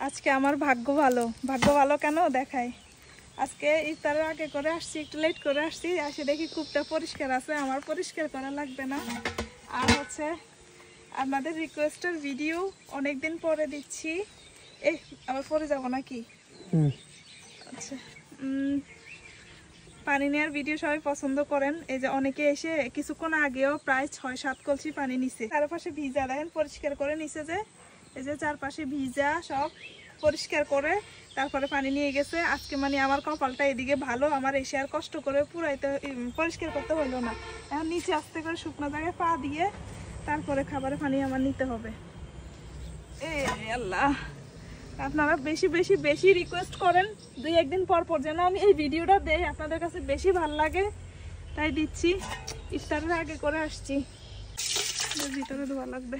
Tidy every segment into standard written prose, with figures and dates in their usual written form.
আজকে আমার ভাগ্য ভালো কেন দেখাই। আজকে ইফতারের আগে করে আসছি, একটু লেট করে আসছি, এসে দেখি কূপটা পরিষ্কার আছে, আমার পরিষ্কার করা লাগবে না। আর হচ্ছে আপনাদের রিকোয়েস্টের ভিডিও অনেকদিন পরে দিচ্ছি। এই আবার পরে যাব নাকি? আচ্ছা, পানি নেওয়ার ভিডিও সবাই পছন্দ করেন। এই যে অনেকে এসে কিছুক্ষণ আগেও প্রায় 6-7 কলসি পানি নিছে, চারপাশে ভিজা, দেখেন পরিষ্কার করে নিছে, যে এই যে চারপাশে ভিজা সব পরিষ্কার করে তারপরে পানি নিয়ে গেছে। আজকে মানে আমার কপালটা এদিকে ভালো, আমার এসে আর কষ্ট করে পুরাইতে পরিষ্কার করতে হলো না। এখন নিচে আস্তে করে শুকনো জায়গায় পা দিয়ে তারপরে খাবারে পানি আমার নিতে হবে। এ আল্লাহ, আপনারা বেশি বেশি বেশি রিকোয়েস্ট করেন 2-1 দিন পর পর যেন আমি এই ভিডিওটা দেই, আপনাদের কাছে বেশি ভালো লাগে তাই দিচ্ছি। ইফতারের আগে করে আসছি, ভিতরে ধোয়া লাগবে,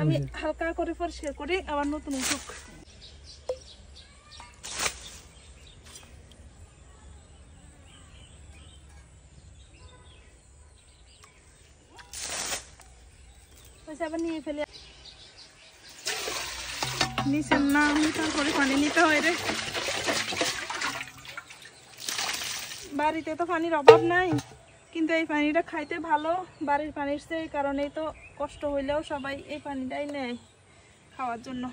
আমি হালকা করে পরিষ্কার করি আবার নতুন উঠুক। আবার নিয়ে ফেলে নিচের না, আমি তারপরে পানি নিতে হয় রে। বাড়িতে তো পানির অভাব নাই, কিন্তু এই পানিটা খাইতে ভালো বাড়ির পানির চেয়ে, কারণ এই তো কষ্ট হইলেও সবাই এই পানিটাই নেয় খাওয়ার জন্য।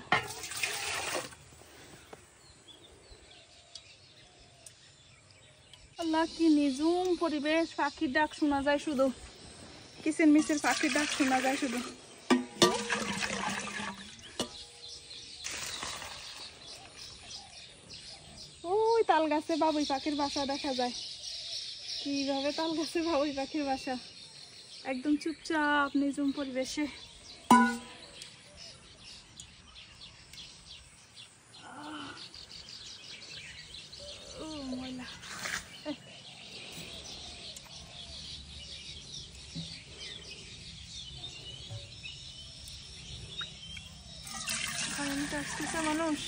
আল্লাহ, কি নিঝুম পরিবেশ, পাখির ডাক শোনা যায় শুধু, কিচির মিচির পাখির ডাক শোনা যায় শুধু। ওই তাল গাছে বাবুই পাখির বাসা দেখা যায়, কিভাবে তাল গাছে বাবুই পাখির বাসা, একদম চুপচাপ নিঝুম পরিবেশে। ও ময়লা, আসতেছে মানুষ।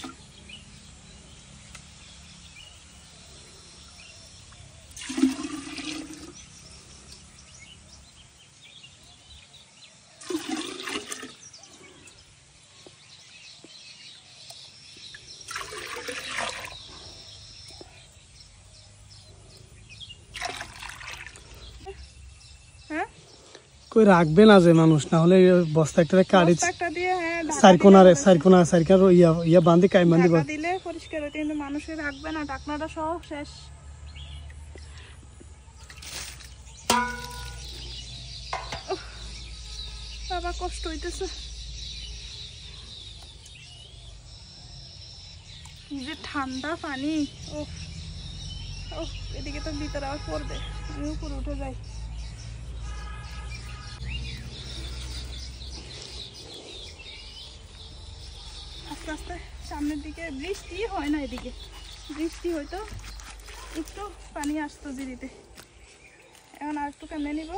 কই রাখবে না যে মানুষ, না হলে বস্তা একটা কাটি ইয়া বাঁধি কাই বাঁধি দিলে পরিষ্কার হইতে, কিন্তু মানুষের রাখবে না, ঢাকনাটা সহ শেষ। বাবা কষ্ট হইতেছে, কি যে ঠান্ডা পানি। ও এদিকে তো ভিতরে আবার পড়বে, আমি উপরে উঠে যাই। আস্তে আস্তে সামনের দিকে, বৃষ্টি হয় না, এদিকে বৃষ্টি হয়তো একটু পানি আসতো জিরিতে। এখন আর একটু কেমনে নিব।